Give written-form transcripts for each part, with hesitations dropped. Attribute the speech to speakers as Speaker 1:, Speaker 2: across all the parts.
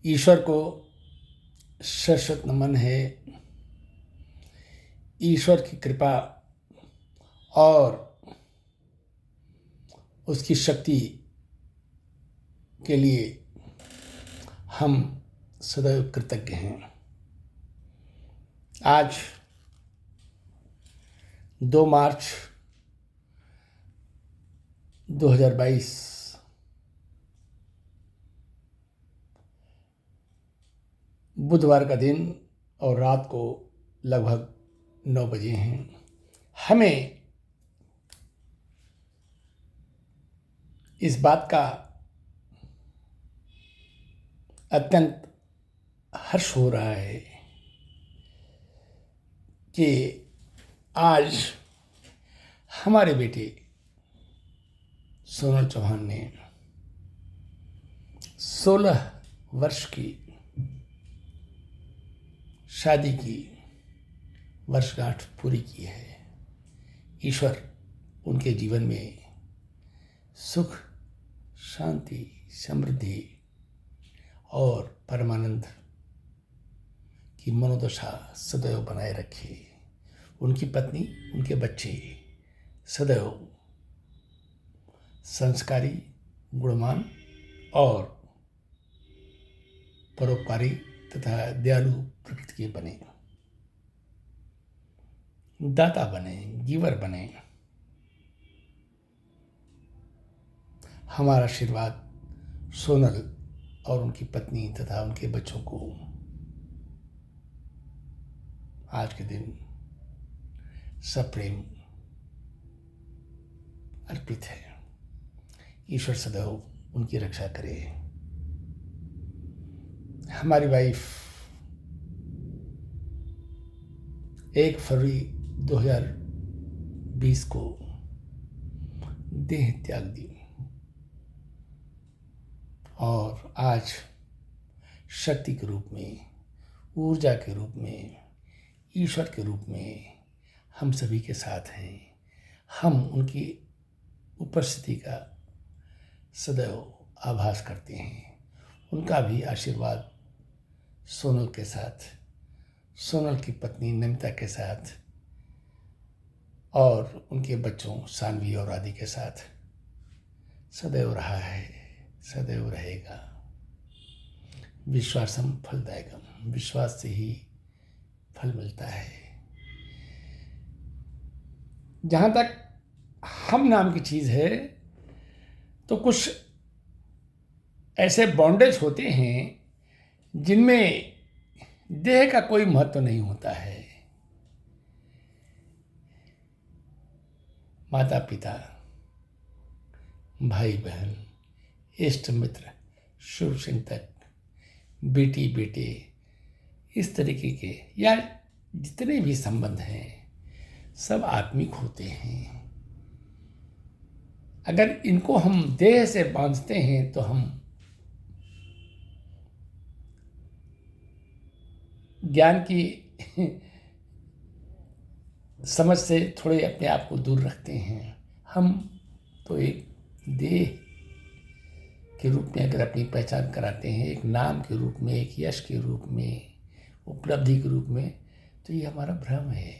Speaker 1: ईश्वर को शत नमन है। ईश्वर की कृपा और उसकी शक्ति के लिए हम सदैव कृतज्ञ हैं। आज 2 मार्च 2022 बुधवार का दिन और रात को लगभग 9 बजे हैं। हमें इस बात का अत्यंत हर्ष हो रहा है कि आज हमारे बेटे सोनल चौहान ने 16 वर्ष की शादी की वर्षगांठ पूरी की है। ईश्वर उनके जीवन में सुख, शांति, समृद्धि और परमानंद की मनोदशा सदैव बनाए रखे। उनकी पत्नी, उनके बच्चे सदैव संस्कारी, गुणवान और परोपकारी तथा दयालु प्रकृति के बने, दाता बने, गिवर बने। हमारा आशीर्वाद सोनल और उनकी पत्नी तथा उनके बच्चों को आज के दिन सप्रेम अर्पित है। ईश्वर सदैव उनकी रक्षा करे। हमारी वाइफ 1 फरवरी 2020 को देह त्याग दी और आज शक्ति के रूप में, ऊर्जा के रूप में, ईश्वर के रूप में हम सभी के साथ हैं। हम उनकी उपस्थिति का सदैव आभास करते हैं। उनका भी आशीर्वाद सोनल के साथ, सोनल की पत्नी नमिता के साथ और उनके बच्चों सानवी और आदि के साथ सदैव रहा है, सदैव रहेगा। विश्वासम फलदायकम, विश्वास से ही फल मिलता है। जहाँ तक हम नाम की चीज़ है तो कुछ ऐसे बॉन्डेज होते हैं जिनमें देह का कोई महत्व नहीं होता है। माता पिता, भाई बहन, इष्ट मित्र, शुभ चिंतक, बेटी बेटे, इस तरीके के या जितने भी संबंध हैं सब आत्मिक होते हैं। अगर इनको हम देह से बांधते हैं तो हम ज्ञान की समझ से थोड़े अपने आप को दूर रखते हैं। हम तो एक देह के रूप में अगर अपनी पहचान कराते हैं, एक नाम के रूप में, एक यश के रूप में, उपलब्धि के रूप में, तो ये हमारा भ्रम है।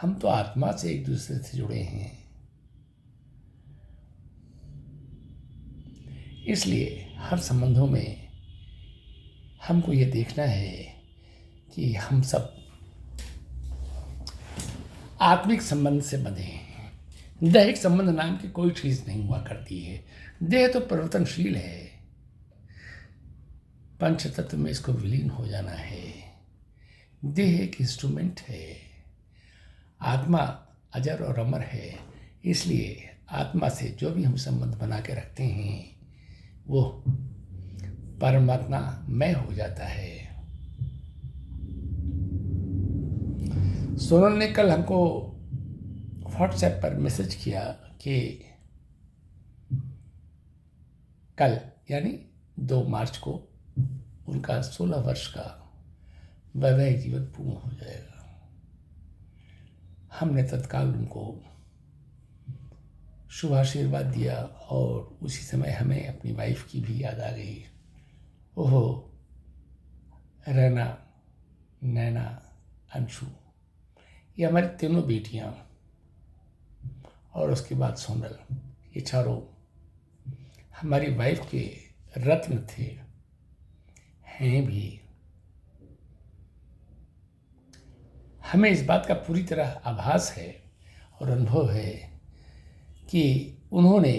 Speaker 1: हम तो आत्मा से एक दूसरे से जुड़े हैं। इसलिए हर संबंधों में हमको ये देखना है कि हम सब आत्मिक संबंध से बंधे हैं। दैहिक संबंध नाम की कोई चीज़ नहीं हुआ करती है। देह तो परिवर्तनशील है। पंच तत्व में इसको विलीन हो जाना है। देह एक इंस्ट्रूमेंट है। आत्मा अजर और अमर है। इसलिए आत्मा से जो भी हम संबंध बना के रखते हैं वो परमात्मा मय हो जाता है। सोनल ने कल हमको व्हाट्सएप पर मैसेज किया कि कल यानी 2 मार्च को उनका 16 वर्ष का वैवाहिक जीवन पूर्ण हो जाएगा। हमने तत्काल उनको शुभ आशीर्वाद दिया और उसी समय हमें अपनी वाइफ की भी याद आ गई। ओहो, रैना, नैना, अंशु, ये हमारी तीनों बेटियां, और उसके बाद सोनल, ये चारों हमारी वाइफ के रत्न थे, हैं भी। हमें इस बात का पूरी तरह आभास है और अनुभव है कि उन्होंने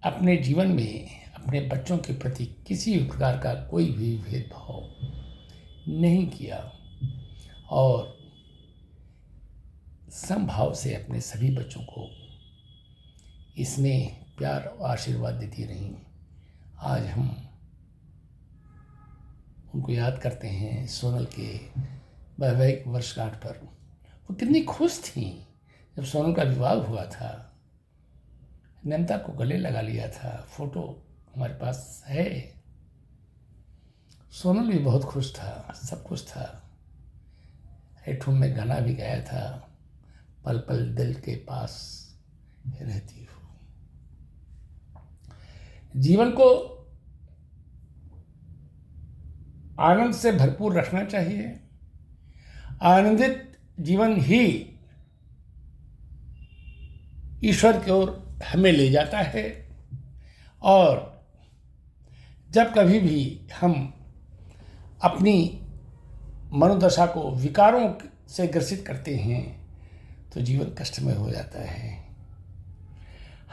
Speaker 1: अपने जीवन में अपने बच्चों के प्रति किसी भी प्रकार का कोई भी भेदभाव नहीं किया और समभाव से अपने सभी बच्चों को स्नेह, प्यार और आशीर्वाद देती रहीं। आज हम उनको याद करते हैं सोनल के वैवाहिक वर्षगांठ पर। वो कितनी खुश थीं जब सोनल का विवाह हुआ था, नैनता को गले लगा लिया था, फोटो हमारे पास है। सोनल भी बहुत खुश था, सब कुछ था। हेठूम में गाना भी गाया था, पल पल दिल के पास रहती हो। जीवन को आनंद से भरपूर रखना चाहिए। आनंदित जीवन ही ईश्वर की ओर हमें ले जाता है। और जब कभी भी हम अपनी मनोदशा को विकारों से ग्रसित करते हैं तो जीवन कष्टमय हो जाता है।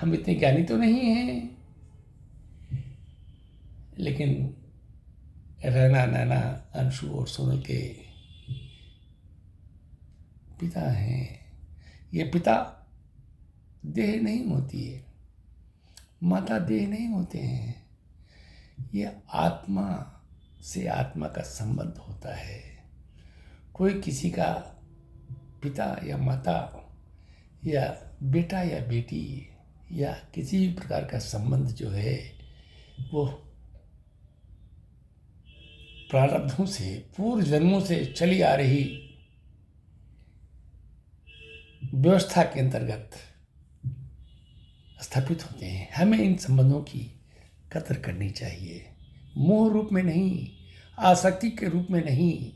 Speaker 1: हम इतने ज्ञानी तो नहीं हैं, लेकिन रैना, नैना, अंशु और सोनल के पिता हैं। ये पिता देह नहीं होती है, माता देह नहीं होते हैं। ये आत्मा से आत्मा का संबंध होता है। कोई किसी का पिता या माता या बेटा या बेटी या किसी भी प्रकार का संबंध जो है वो प्रारब्धों से, पूर्व जन्मों से चली आ रही व्यवस्था के अंतर्गत स्थापित होते हैं। हमें इन संबंधों की कदर करनी चाहिए। मोह रूप में नहीं, आसक्ति के रूप में नहीं,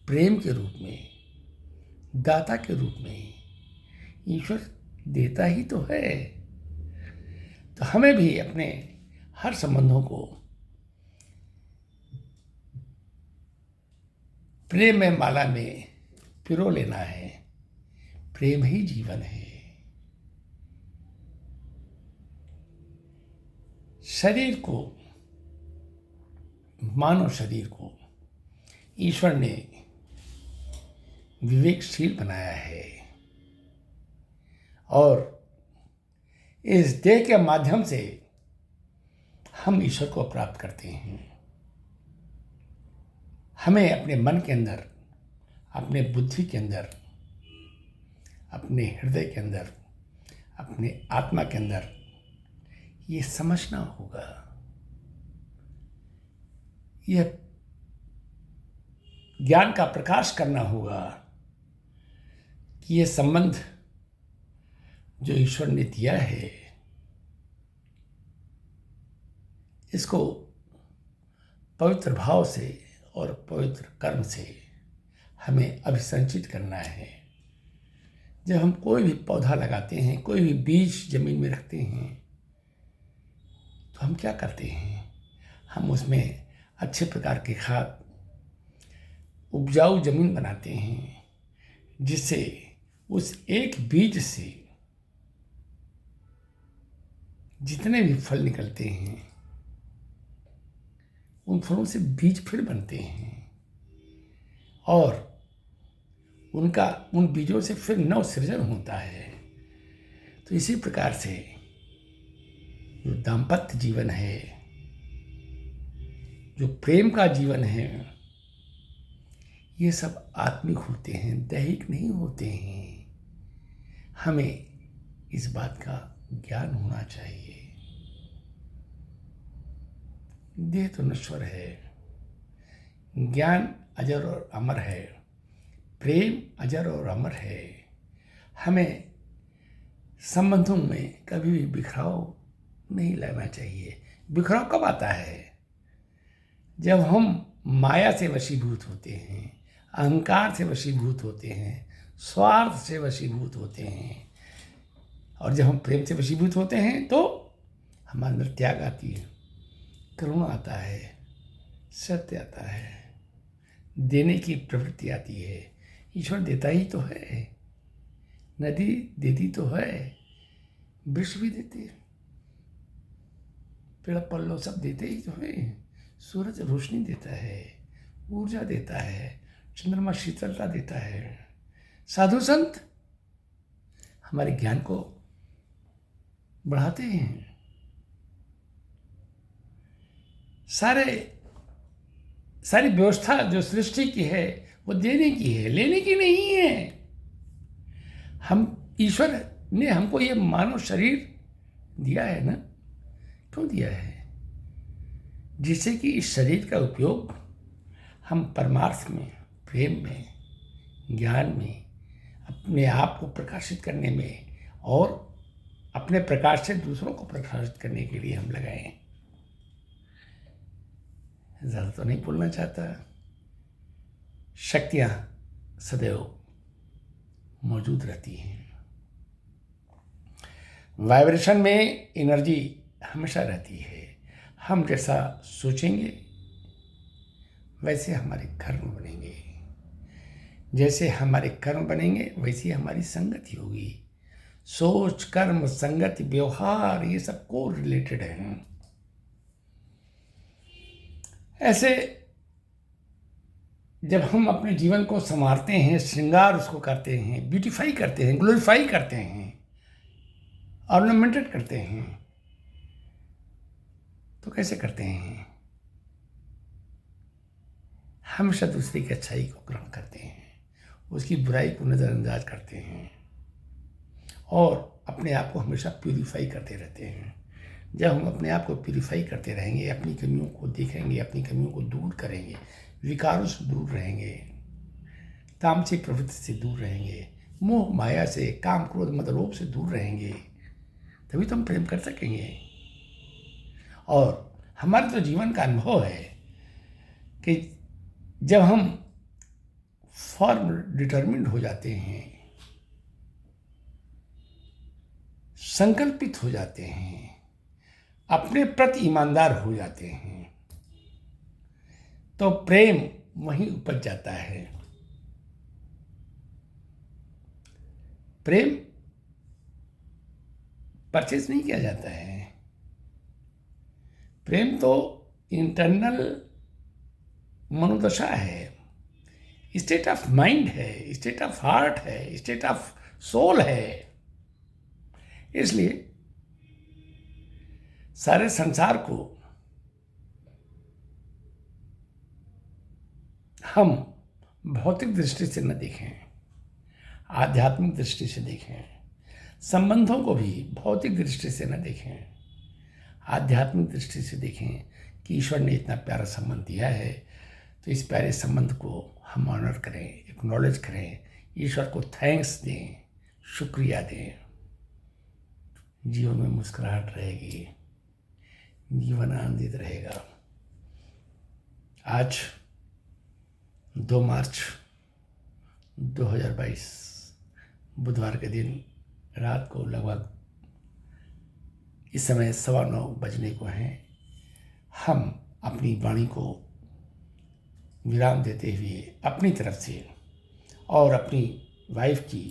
Speaker 1: प्रेम के रूप में, दाता के रूप में। ईश्वर देता ही तो है। तो हमें भी अपने हर संबंधों को प्रेम में माला में पिरो लेना है। प्रेम ही जीवन है। शरीर को, मानव शरीर को ईश्वर ने विवेकशील बनाया है और इस देह के माध्यम से हम ईश्वर को प्राप्त करते हैं। हमें अपने मन के अंदर, अपने बुद्धि के अंदर, अपने हृदय के अंदर, अपने आत्मा के अंदर ये समझना होगा, यह ज्ञान का प्रकाश करना होगा कि ये संबंध जो ईश्वर ने दिया है इसको पवित्र भाव से और पवित्र कर्म से हमें अभिसंचित करना है। जब हम कोई भी पौधा लगाते हैं, कोई भी बीज जमीन में रखते हैं, तो हम क्या करते हैं? हम उसमें अच्छे प्रकार की खाद, उपजाऊ जमीन बनाते हैं, जिससे उस एक बीज से जितने भी फल निकलते हैं उन फलों से बीज फिर बनते हैं और उन बीजों से फिर नव सृजन होता है। तो इसी प्रकार से जो दाम्पत्य जीवन है, जो प्रेम का जीवन है, ये सब आत्मिक होते हैं, दैहिक नहीं होते हैं। हमें इस बात का ज्ञान होना चाहिए। देह तो नश्वर है, ज्ञान अजर और अमर है, प्रेम अजर और अमर है। हमें संबंधों में कभी भी बिखराव नहीं लाना चाहिए। बिखराव कब आता है? जब हम माया से वशीभूत होते हैं, अहंकार से वशीभूत होते हैं, स्वार्थ से वशीभूत होते हैं। और जब हम प्रेम से वशीभूत होते हैं तो हमारे अंदर त्याग आती है, करुणा आता है, सत्य आता है, देने की प्रवृत्ति आती है। ईश्वर देता ही तो है, नदी देती तो है, वृक्ष भी देते, पेड़ पल्लव सब देते ही तो है, सूरज रोशनी देता है, ऊर्जा देता है, चंद्रमा शीतलता देता है, साधु संत हमारे ज्ञान को बढ़ाते हैं। सारी व्यवस्था जो सृष्टि की है वो देने की है, लेने की नहीं है। ईश्वर ने हमको ये मानव शरीर दिया है ना, क्यों दिया है? जिससे कि इस शरीर का उपयोग हम परमार्थ में, प्रेम में, ज्ञान में, अपने आप को प्रकाशित करने में और अपने प्रकाश से दूसरों को प्रकाशित करने के लिए हम लगाएं। ज़्यादा तो नहीं बोलना चाहता। शक्तियाँ सदैव मौजूद रहती हैं, वाइब्रेशन में एनर्जी हमेशा रहती है। हम जैसा सोचेंगे वैसे हमारे कर्म बनेंगे, जैसे हमारे कर्म बनेंगे वैसी हमारी संगति होगी। सोच, कर्म, संगति, व्यवहार ये सब को रिलेटेड हैं। ऐसे जब हम अपने जीवन को संवारते हैं, श्रृंगार उसको करते हैं, ब्यूटीफाई करते हैं, ग्लोरीफाई करते हैं, ऑर्नामेंटेड करते हैं, तो कैसे करते हैं? हमेशा दूसरे की अच्छाई को ग्रहण करते हैं, उसकी बुराई को नज़रअंदाज करते हैं और अपने आप को हमेशा प्यूरीफाई करते रहते हैं। जब हम अपने आप को प्यूरीफाई करते रहेंगे, अपनी कमियों को देखेंगे, अपनी कमियों को दूर करेंगे, विकारों से दूर रहेंगे, तामसिक प्रवृत्ति से दूर रहेंगे, मोह माया से, काम क्रोध मद लोभ से दूर रहेंगे, तभी तो हम प्रेम कर सकेंगे। और हमारे तो जीवन का अनुभव है कि जब हम फॉर्म डिटरमिन्ड हो जाते हैं, संकल्पित हो जाते हैं, अपने प्रति ईमानदार हो जाते हैं, तो प्रेम वहीं उपज जाता है। प्रेम परचेज नहीं किया जाता है। प्रेम तो इंटरनल मनोदशा है, स्टेट ऑफ माइंड है, स्टेट ऑफ हार्ट है, स्टेट ऑफ सोल है। इसलिए सारे संसार को हम भौतिक दृष्टि से न देखें, आध्यात्मिक दृष्टि से देखें। संबंधों को भी भौतिक दृष्टि से न देखें, आध्यात्मिक दृष्टि से देखें कि ईश्वर ने इतना प्यारा संबंध दिया है, तो इस प्यारे संबंध को हम ऑनर करें, एक्नॉलेज करें, ईश्वर को थैंक्स दें, शुक्रिया दें। जीवन में मुस्कुराहट रहेगी, जीवन आनंदित रहेगा। आज 2 मार्च 2022 बुधवार के दिन रात को लगभग इस समय 9:15 बजने को हैं। हम अपनी वाणी को विराम देते हुए अपनी तरफ से और अपनी वाइफ की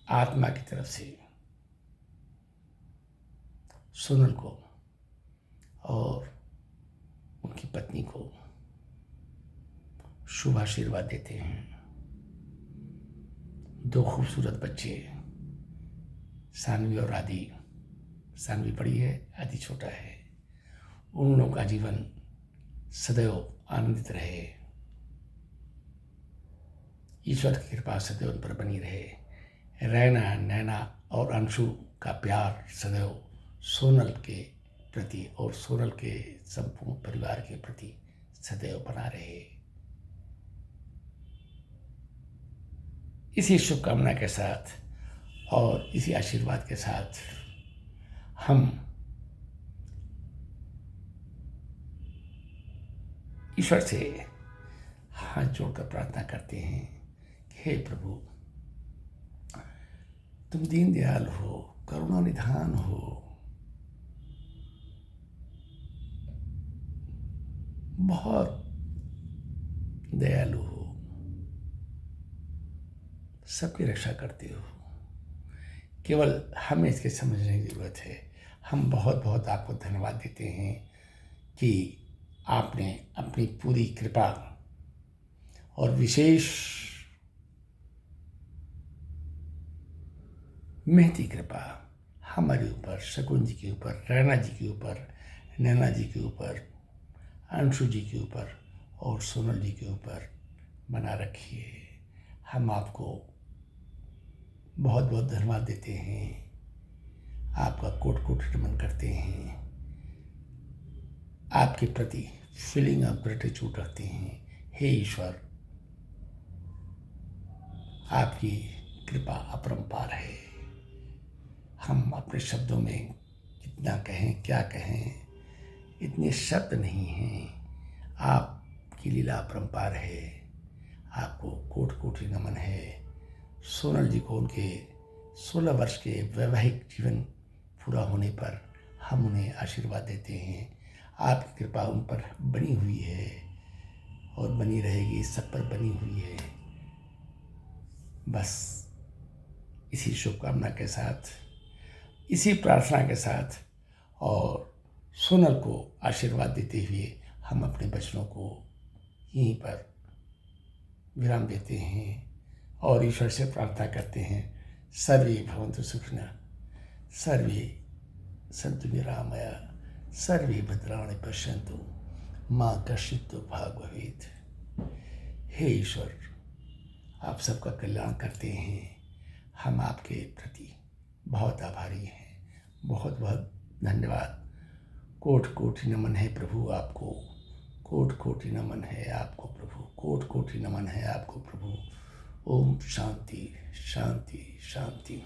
Speaker 1: आत्मा की तरफ से सोनल को और उनकी पत्नी को शुभ आशीर्वाद देते हैं। 2 खूबसूरत बच्चे, सानवी और आदि। सानवी बड़ी है, आदि छोटा है। उन लोगों का जीवन सदैव आनंदित रहे, ईश्वर की कृपा सदैव उन पर बनी रहे। रैना, नैना और अंशु का प्यार सदैव सोनल के प्रति और सोनल के संपूर्ण परिवार के प्रति सदैव बना रहे। इसी शुभकामना के साथ और इसी आशीर्वाद के साथ हम ईश्वर से हाथ जोड़कर प्रार्थना करते हैं कि हे प्रभु, तुम दीन दयाल हो, करुणा निधान हो, बहुत दयालु हो, सबकी रक्षा करते हो। केवल हमें इसके समझने की ज़रूरत है। हम बहुत बहुत आपको धन्यवाद देते हैं कि आपने अपनी पूरी कृपा और विशेष महती कृपा हमारे ऊपर, शकुन जी के ऊपर, रैना जी के ऊपर, नैना जी के ऊपर, अंशु जी के ऊपर और सोनल जी के ऊपर बना रखी है। हम आपको बहुत बहुत धन्यवाद देते हैं, आपका कोटि कोटि नमन करते हैं, आपके प्रति फीलिंग ऑफ ग्रेटिट्यूड रखते हैं। हे ईश्वर, आपकी कृपा अपरंपार है। हम अपने शब्दों में कितना कहें, क्या कहें, इतने शब्द नहीं हैं। आपकी लीला अपरंपार है। आपको कोटि कोटि नमन है। सोनल जी को उनके 16 वर्ष के वैवाहिक जीवन पूरा होने पर हम उन्हें आशीर्वाद देते हैं। आपकी कृपा उन पर बनी हुई है और बनी रहेगी, सब पर बनी हुई है। बस इसी शुभकामना के साथ, इसी प्रार्थना के साथ और सोनल को आशीर्वाद देते हुए हम अपने वचनों को यहीं पर विराम देते हैं और ईश्वर से प्रार्थना करते हैं, सर्वे भवन्तु सुखिनः, सर्वे सन्तु निरामया, सर्वे भद्राणि पश्यन्तु माँ कश्चित् दुर्भाग् भवेत्। हे ईश्वर, आप सबका कल्याण करते हैं। हम आपके प्रति बहुत आभारी हैं। बहुत बहुत धन्यवाद। कोटि कोटि नमन है प्रभु आपको, कोटि कोटि नमन है आपको प्रभु, कोटि कोटि नमन है आपको प्रभु। ओम शांति शांति शांति।